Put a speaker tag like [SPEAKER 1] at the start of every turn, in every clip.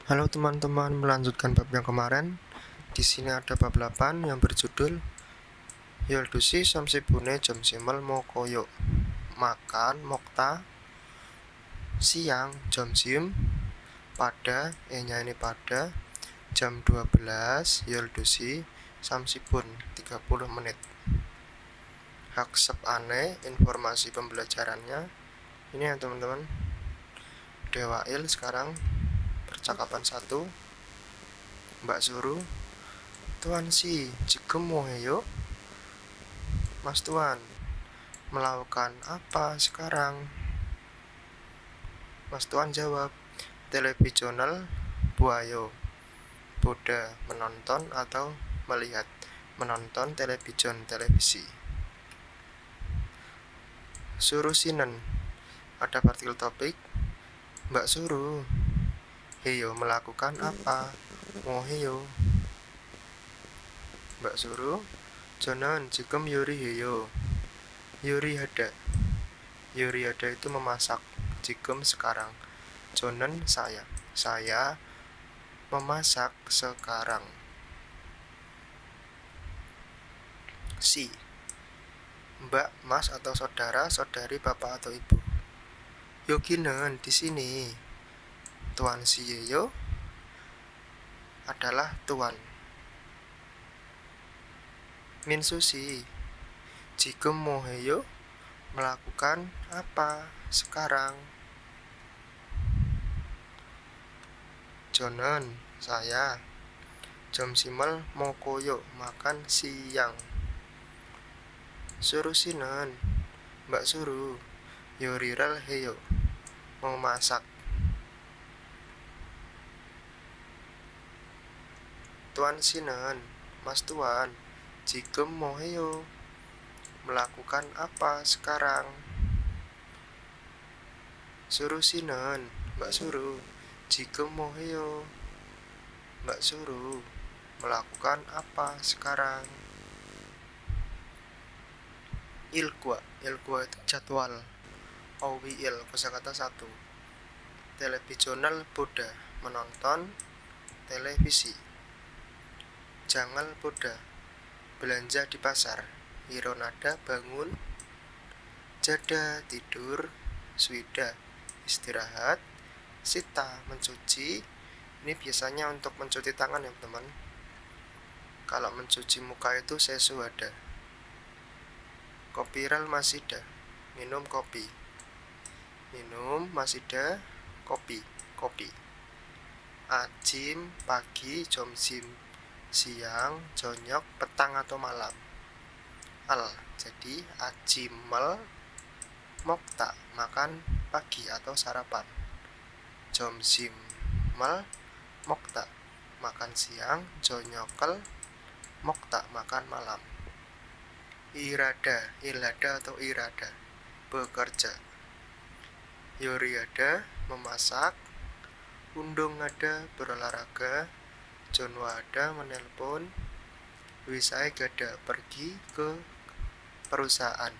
[SPEAKER 1] Halo teman-teman, melanjutkan bab yang kemarin. Di sini ada bab 8 yang berjudul Yoldusi Samsibune Jom Simel Mokoyo. Makan Mokta siang Jom Sim pada ini pada jam 12 Yoldusi Samsibun 30 menit. Haksep aneh informasi pembelajarannya. Ini ya teman-teman. Dewail sekarang percakapan 1. Mbak Suruh, Tuan Si, jigem yuk. Mas Tuan, melakukan apa sekarang? Mas Tuan jawab, televisional buayo. Boda menonton atau melihat, menonton televisi. Suruh sinen, ada partikel topik. Mbak Suruh, heyo melakukan apa? Heyo. Mbak Suruh, jonan jigem yuri heyo. Yuri hada. Yuri hada itu memasak. Jigem sekarang. Jonan saya memasak sekarang. Si, Mbak, Mas atau saudara, saudari, bapak atau ibu. Yoginen di sini. Tuan Siyeyo adalah tuan. Minsusi, jigem moheyo melakukan apa sekarang? Jonen saya. Jom simel mokoyo makan siang. Suruh sinen, Mbak Suruh, yoriral heyo memasak. Tuan sinen, Mas Tuan, jigem moheyo melakukan apa sekarang? Suruh sinen, Mbak Suruh, jigem moheyo Mbak Suruh melakukan apa sekarang? Ilgwa itu jadwal. Owiil kosakata 1. Televisional boda menonton televisi. Jangal boda belanja di pasar. Ironada bangun. Jada tidur. Swida istirahat. Sita mencuci. Ini biasanya untuk mencuci tangan ya teman. Kalau mencuci muka itu sesuada. Kopiral masida, minum kopi. Minum masida, kopi. Ajim pagi, jomsim siang, jonyok petang atau malam. Jadi ajimel mokta makan pagi atau sarapan. Jomsimel mokta makan siang, jonyokel mokta makan malam. Ilada atau irada bekerja. Yoriada memasak. Undung ada berolahraga. Jonwa ada menelpon. Wisai gada pergi ke perusahaan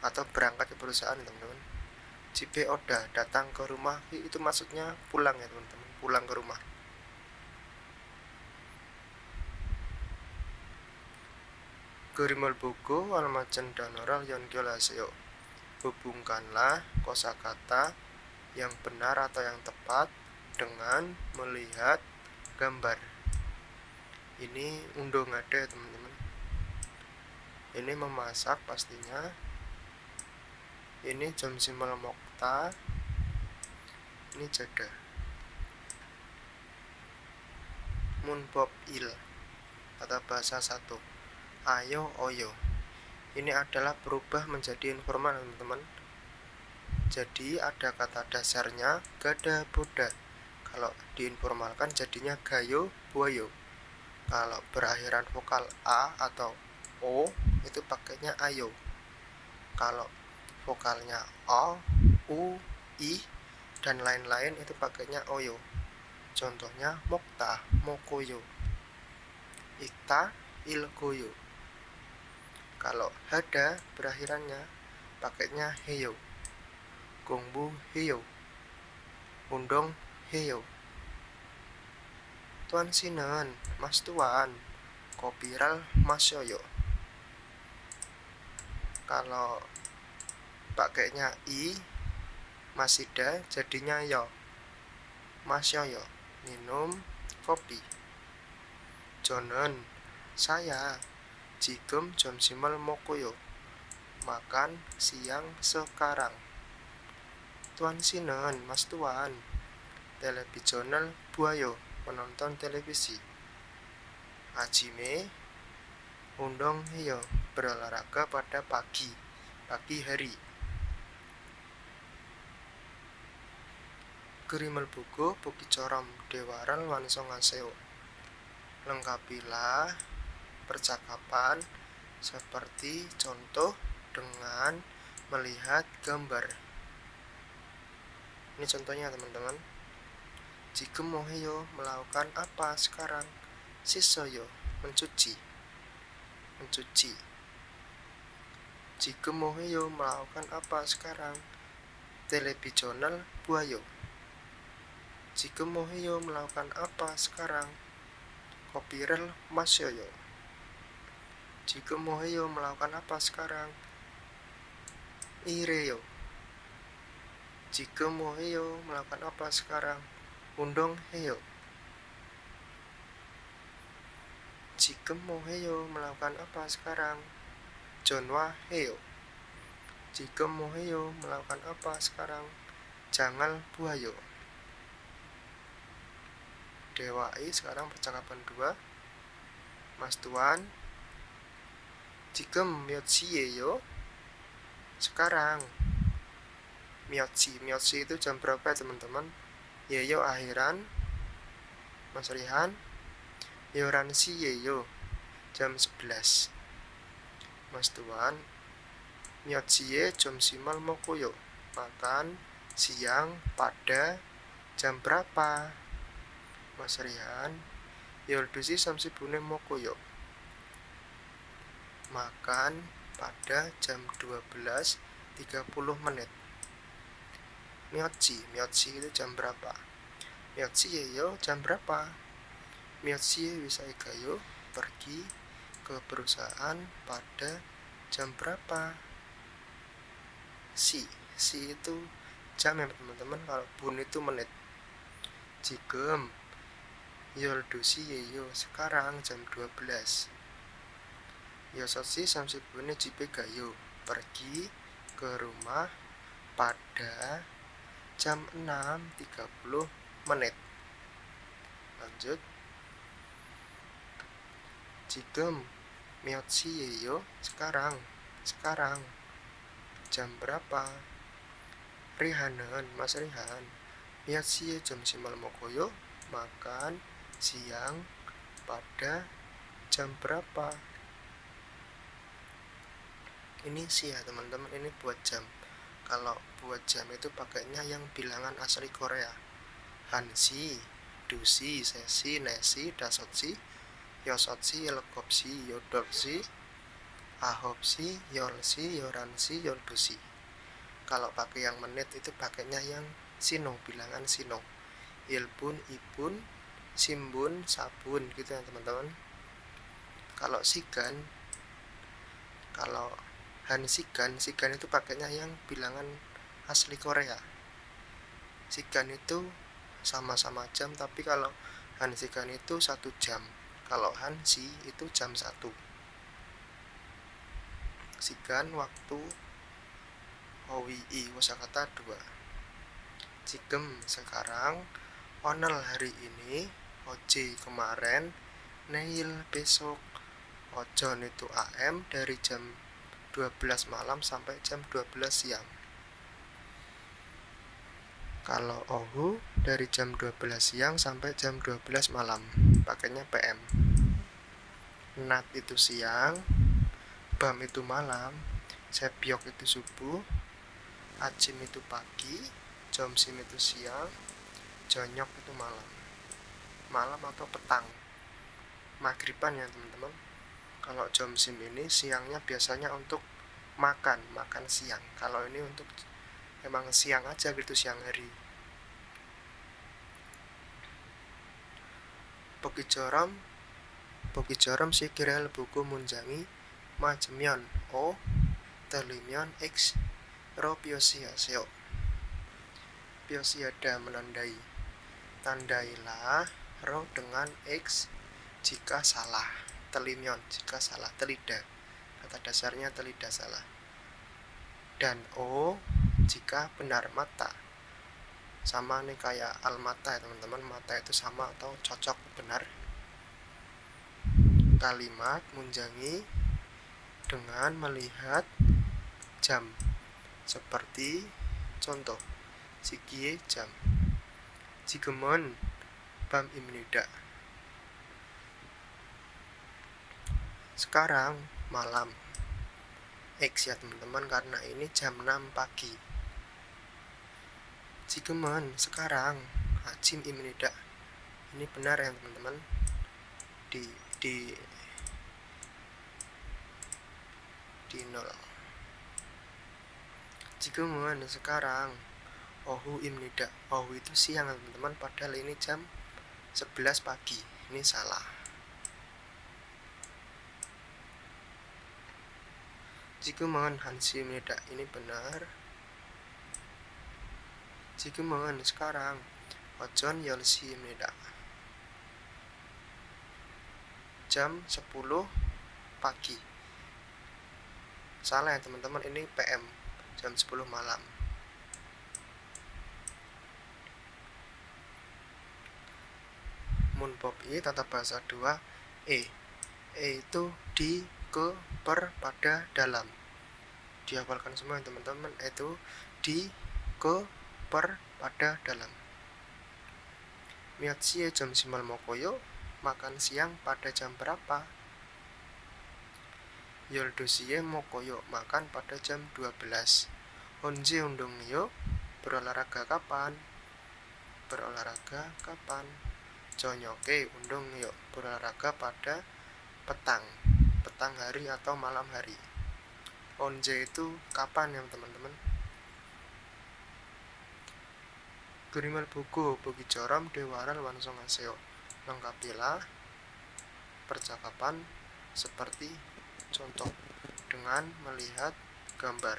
[SPEAKER 1] atau berangkat ke perusahaan teman-teman. Cipe oda datang ke rumah, itu maksudnya pulang ya teman-teman, pulang ke rumah. Gerimal buku walmacan danoral yon kyolaseo. Hubungkanlah kosakata yang benar atau yang tepat dengan melihat gambar. Ini undung ada teman-teman. Ini memasak pastinya. Ini jom simel mokta. Ini jada. Munbob il kata bahasa 1. Ayo oyo. Ini adalah berubah menjadi informal teman-teman. Jadi ada kata dasarnya gada boda. Kalau diinformalkan jadinya gayo buayo. Kalau berakhiran vokal a atau o itu pakainya ayo. Kalau vokalnya o, u, i dan lain-lain itu pakainya oyo. Contohnya mokta, mokoyo. Ita, ilgoyo. Kalau hada berakhirannya pakainya heyo. Gongbu heyo. Undong heyo. Tuan Sinen, Mas Tuan, Kopiral Mas Yoyo. Kalau pakainya I, Masida jadinya yo. Mas Yoyo minum kopi. Jonen, saya Jigem jam simel mokoyo. Makan siang sekarang. Tuan Sinen, Mas Tuan, televisional buayo, penonton televisi. Ajime, undong heyo, berolahraga pada pagi hari. Gerimel buku buki corom dewaran wansong aseo. Lengkapilah percakapan seperti contoh dengan melihat gambar. Ini contohnya teman-teman. Jigem moheyo melakukan apa sekarang? Sisoyo mencuci. Jigem moheyo melakukan apa sekarang? Televisional buayo. Jigem moheyo melakukan apa sekarang? Kopirel Mas Yoyo. Jigem moheyo melakukan apa sekarang? Ireyo. Jigem moheyo melakukan apa sekarang? Undong heyo. Jigem moheyo melakukan apa sekarang? Jonwa heyo. Jigem moheyo melakukan apa sekarang? Jangal buayo. Dewai sekarang percakapan 2. Mas Tuan, Jigem myotsi yeyo. Sekarang myotsi itu jam berapa ya teman-teman? Yeyo akhiran. Mas Rihan, yoransi yeyo jam 11. Mas Tuan, myotsi ye jam simal mokoyo. Makan siang pada jam berapa? Mas Rihan, yoldusi samsibune mokoyo. Makan pada jam 12.30. Myotsi itu jam berapa? Myotsi yeyo jam berapa? Myotsi wisai gayo pergi ke perusahaan pada jam berapa? Si itu jam ya teman-teman, kalau bun itu menit. Jigem yoldusi yeyo sekarang jam 12. Yosotsi samsibune jipe gayo pergi ke rumah pada jam 6.30. Lanjut. Jigem myotsi yeyo sekarang jam berapa? Rihanen, Mas Rihan, myotsi ye jam simal mokoyo. Makan siang pada jam berapa? Ini sih ya teman-teman, ini buat jam. Kalau buat jam itu pakainya yang bilangan asli Korea. Hansi, dusi, sesi, nesi, dasotsi, yosotsi, yelkopsi, yodopsi, ahopsi, yolsi, yoransi, yoldusi. Kalau pakai yang menit itu pakainya yang sino, bilangan sino. Ilbun, ibun, simbun, sabun gitu ya teman-teman. Kalau sigan, kalau hansigan itu pakainya yang bilangan asli Korea. Sigan itu sama-sama jam, tapi kalau hansigan itu 1 jam. Kalau hansi itu jam 1. Sigan waktu OWI kosakata 2. Jigem sekarang, onel hari ini, oji kemarin, neil besok. Ojon itu AM dari jam 12 malam sampai jam 12 siang. Kalau ohu dari jam 12 siang sampai jam 12 malam, pakainya PM. Nat itu siang, bam itu malam, sepiok itu subuh, acim itu pagi, jomsim itu siang, jonyok itu malam atau petang, maghriban ya teman-teman. Kalau jomsim ini siangnya biasanya untuk makan siang. Kalau ini untuk emang siang aja gitu, siang hari. Bogijorom sikirel buku munjangi majemyon o telimyon x ro piosiaseo. Piosiada menandai. Tandailah ro dengan x jika salah. Telimyon jika salah. Telida. Kata dasarnya telida salah. Dan o jika benar mata. Sama nih kayak al-mata ya teman-teman. Mata itu sama atau cocok benar. Kalimat munjangi dengan melihat jam. Seperti contoh sikie jam. Jigemon bam imnida. Sekarang malam. X ya teman-teman karena ini jam 6 pagi. Jigemon sekarang hajim imnida. Ini benar ya teman-teman. Di 0. Jigemon sekarang ohu imnida. Ohu itu siang teman-teman, padahal ini jam 11 pagi. Ini salah. Jigemon hansi imnida. Ini benar. Jigemon sekarang ojon yolsi imnida. Jam 10 pagi. Salah ya teman-teman, ini PM jam 10 malam. Munpop I tata bahasa 2 E itu di, ke, per, pada, dalam. Dihafalkan semua teman-teman. Itu di, ke, per, pada, dalam. Miatsie jam simal mokoyo. Makan siang pada jam berapa? Yoldosie mokoyo. Makan pada jam 12. Onje undung yo. Berolahraga kapan? Berolahraga kapan? Jonyoke undung yo. Berolahraga pada petang hari atau malam hari. Onje itu kapan ya teman-teman? Gurimal buku Bogijorom Dewaral Wansongaseo. Lengkapilah percakapan seperti contoh dengan melihat gambar.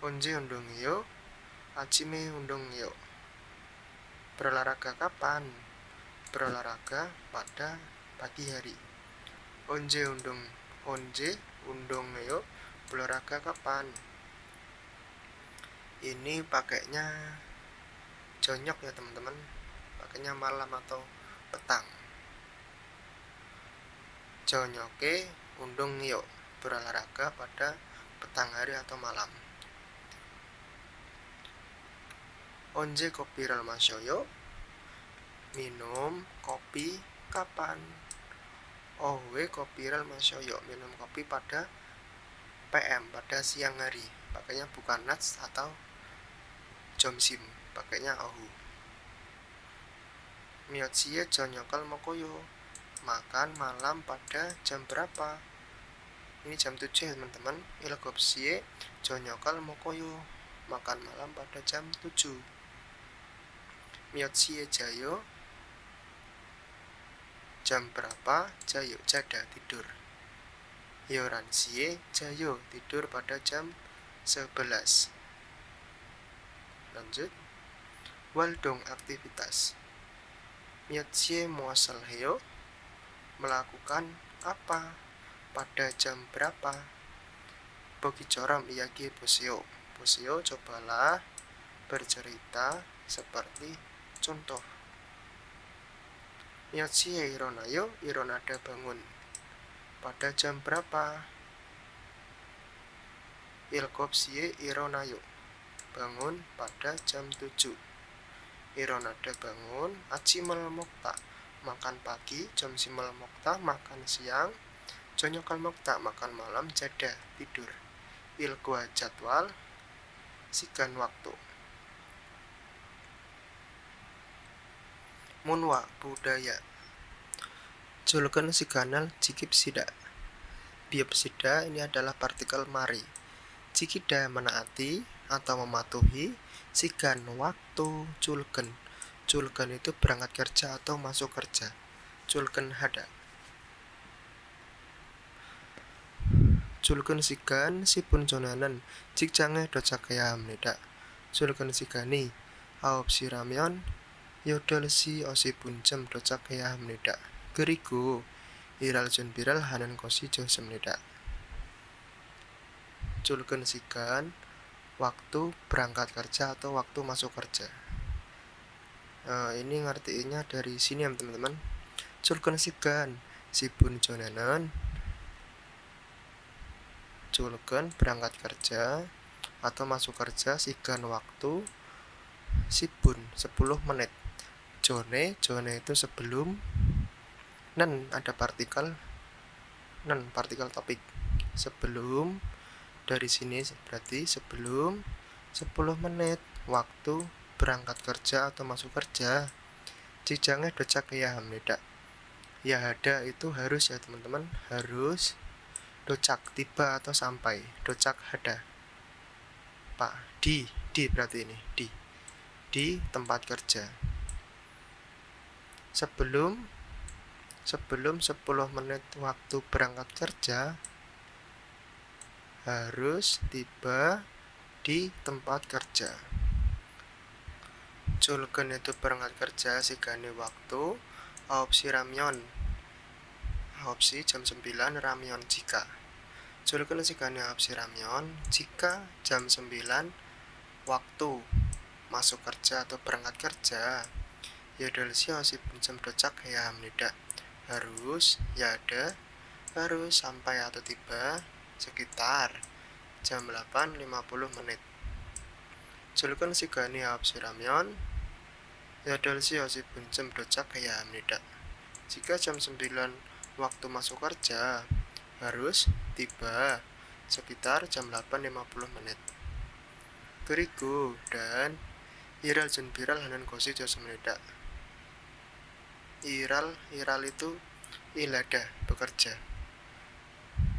[SPEAKER 1] Onje undung yo. Hajime undung yo. Berolahraga kapan? Berolahraga pada pagi hari. Onje undung yo. Berolahraga kapan? Ini pakainya jonyok ya teman-teman. Pakainya malam atau petang. Jonyoke undung yo. Berolahraga pada petang hari atau malam. Onje kopi rel masyoyo. Minum kopi kapan? Ohwe kopi rel masyoyo. Minum kopi pada PM, pada siang hari. Pakainya bukan nats atau jomsim. Pakainya ohu. Miotsie jonyokal mokoyo. Makan malam pada jam berapa? Ini jam 7 ya teman-teman. Ilgopsie jonyokal mokoyo. Makan malam pada jam 7. Miotsie jayo. Jam berapa? Jayo jada tidur. Yoransie jayo tidur pada jam 11. Lanjut. Waldong aktivitas. Miotsie muasal heyo. Melakukan apa? Pada jam berapa? Bogijorom iyaki bosio. Bosio cobalah bercerita seperti contoh. Miotsie ironayo. Ironada bangun. Pada jam berapa? Ilkopsie ironayo. Bangun pada jam 7. Ironada bangun. Acimal mokta. Makan pagi. Jam simal mokta. Makan siang. Jonyokal mokta. Makan malam. Jada tidur. Ilgua jadwal. Sigan waktu. Munwa budaya. Julken siganal jikip sida. Biop sida ini adalah partikel mari. Jikida menaati atau mematuhi. Sigan waktu julken Culken itu berangkat kerja atau masuk kerja. Culken hada. Culken sigan sipun jonanen 직장에 도착해야 합니다. culken sigani 아홉시 라면 8시 50분쯤 도착해야 합니다. 그리고 일할 준비를 하는 것이 좋습니다. culken sigan waktu berangkat kerja atau waktu masuk kerja. Ini ngertiinnya dari sini ya teman-teman. culken sigan sipun jonanen, culken berangkat kerja atau masuk kerja, sigan waktu, sipun 10 menit, jone itu sebelum, nen ada partikel, nen partikel topik, sebelum, dari sini berarti sebelum 10 menit waktu berangkat kerja atau masuk kerja. 직장에 도착해야 합니다. Ya ada itu harus ya teman-teman, harus. Docak tiba atau sampai, docak hada. Pak, di berarti ini di tempat kerja. Sebelum 10 menit waktu berangkat kerja harus tiba di tempat kerja. Culken itu berangkat kerja sigane waktu 9시 jam 9 ramyeon jika. culken sigane 9시 jika jam 9 waktu masuk kerja atau berangkat kerja. 8시 50분쯤 도착해야 합니다. harus ya ada, harus sampai atau tiba sekitar jam 8.50 menit. culken sigane 9시 8시 50분쯤 도착해야 합니다. jika jam 9 waktu masuk kerja harus tiba sekitar jam 8.50 menit. 그리고 dan 일할 준비를 하는 것이 좋습니다. Iral itu ilada, bekerja.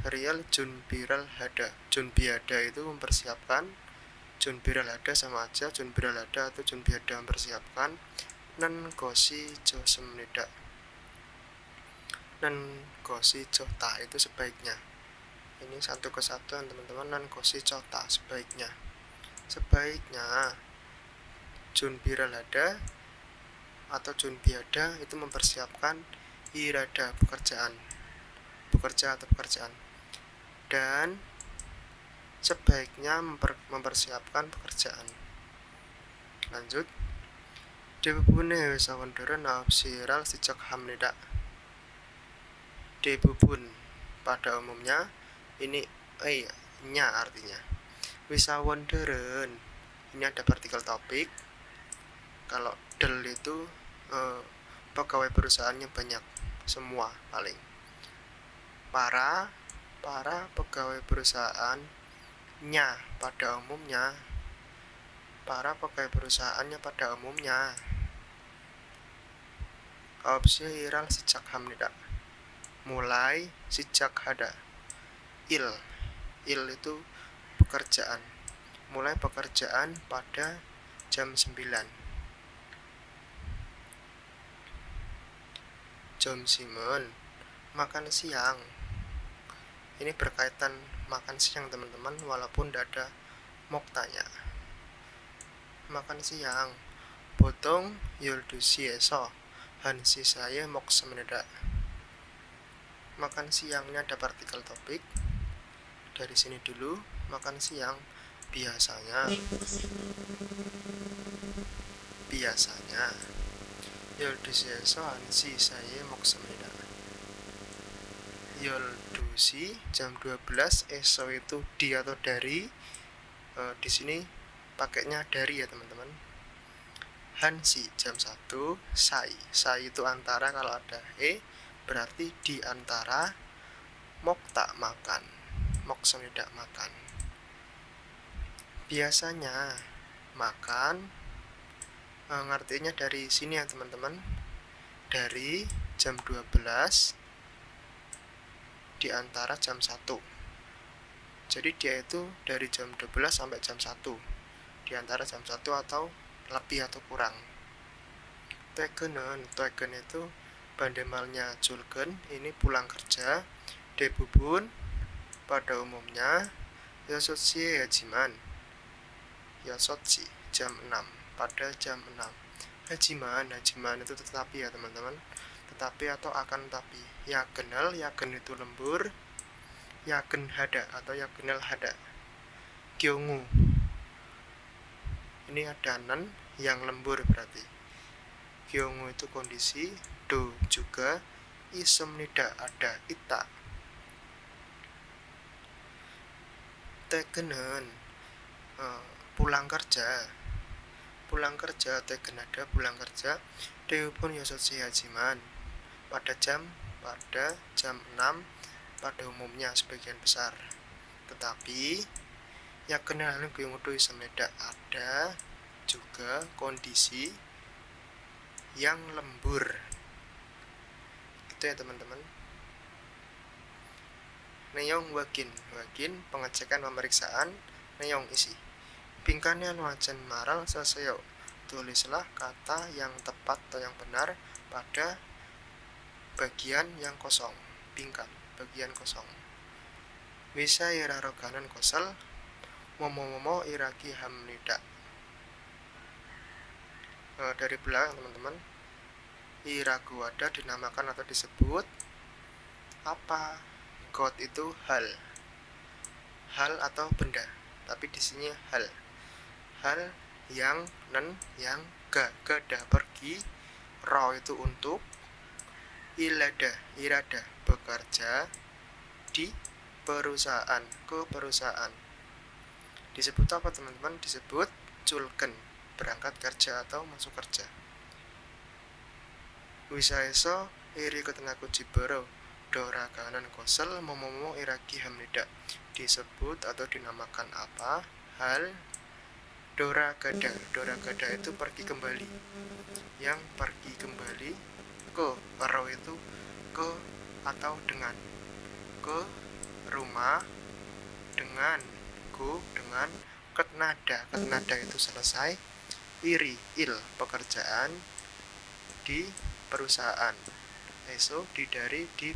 [SPEAKER 1] Real junbiral hada. Junbiada itu mempersiapkan. Junbiral hada sama aja, junbiral hada atau junbiada mempersiapkan. Nan kosi josemnida. Nan kosi jota itu sebaiknya. Ini satu kesatuan teman-teman. Nan kosi jota sebaiknya. Sebaiknya junbiral hada atau junbiada itu mempersiapkan irada, bekerja atau pekerjaan, dan sebaiknya mempersiapkan pekerjaan. Lanjut. 대부분의 회사원들은 9시에 시작합니다. 대부분 pada umumnya, ini nya artinya. 회사원들은 ini ada partikel topik. Kalau del itu pegawai perusahaannya banyak, semua paling. Para pegawai perusahaannya pada umumnya, para pegawai perusahaannya pada umumnya. 9시에 일할 시작합니다. mulai 시작하다. il itu pekerjaan, mulai pekerjaan pada jam 9. 점심은 makan siang. Ini berkaitan makan siang teman-teman, walaupun tidak ada moktanya. Makan siang 보통 12시에서 1시 사이에 먹습니다. Makan siangnya ada partikel topik. Dari sini dulu, makan siang biasanya 12시에서 1시 사이에 먹습니다. 12시 jam 12, eso itu di atau dari. Di sini pakainya dari ya teman-teman. Hansi jam 1, sai itu antara, kalau ada berarti di antara. Mokta makan, moksemida makan. Biasanya makan, ngertinya dari sini ya teman-teman, dari jam 12 di antara jam 1. Jadi dia itu dari jam 12 sampai jam 1, di antara jam 1 atau lebih atau kurang. Teken itu bandemalnya julken, ini pulang kerja. Debubun pada umumnya yosotsi hajiman, yosotsi jam 6, pada jam 6. Hajiman itu tetapi ya teman-teman, tetapi atau akan tapi. Yaken itu lembur, yaken hada atau yakenel hada. Gyongu, ini ada nen yang lembur berarti. Gyongu itu kondisi, do juga, isomnida ada ita. Tegenen pulang kerja tegen ada pulang kerja. Deupun yosotsi hajiman pada jam 6 pada umumnya sebagian besar. Tetapi ya kenal gyongudo isomnida ada juga kondisi yang lembur. Itu ya teman-teman. Neyong wakin pengecekan pemeriksaan. Neyong isi pingkanian wajan maral saseo, tulislah kata yang tepat atau yang benar pada bagian yang kosong. Pingkan bagian kosong. Bisa iraroganan kosel momo iraki hamnida. Dari belakang teman-teman, iraguwada dinamakan atau disebut apa? God itu hal atau benda, tapi di sini hal yang nen yang gada pergi, ro itu untuk, irada bekerja di perusahaan, ke perusahaan. Disebut apa teman-teman? Disebut culken, berangkat kerja atau masuk kerja. Wisaeso iri ketenaku jibero dora kanan kosel momo iraki hamnida. Disebut atau dinamakan apa? Hal dora gada itu pergi kembali, yang pergi kembali ke, ro itu ke atau dengan, ke rumah, dengan, go dengan, ketnada itu selesai, il pekerjaan di perusahaan, eso di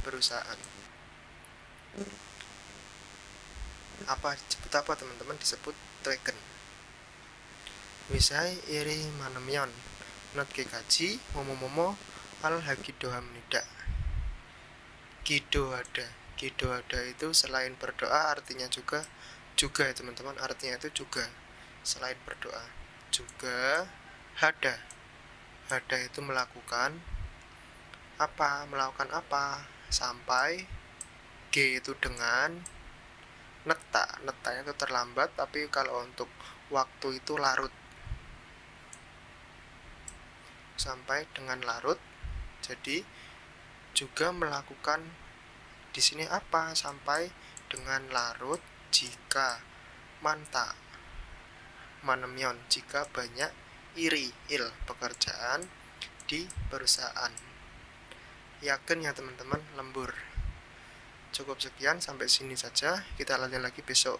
[SPEAKER 1] perusahaan. Disebut apa teman-teman? Disebut teken. Wisai iri manemyon not kekaji momo al hagido hamnida. Gido ada itu selain berdoa artinya juga ya teman-teman, artinya itu juga selain berdoa. Juga hada itu melakukan apa? Sampai. G itu dengan. Neta itu terlambat, tapi kalau untuk waktu itu larut. Sampai dengan larut. Jadi juga melakukan di sini apa? Sampai dengan larut jika manemyon jika banyak il pekerjaan di perusahaan. Yakin ya teman-teman, lembur. Cukup sekian, sampai sini saja. Kita lanjut lagi besok.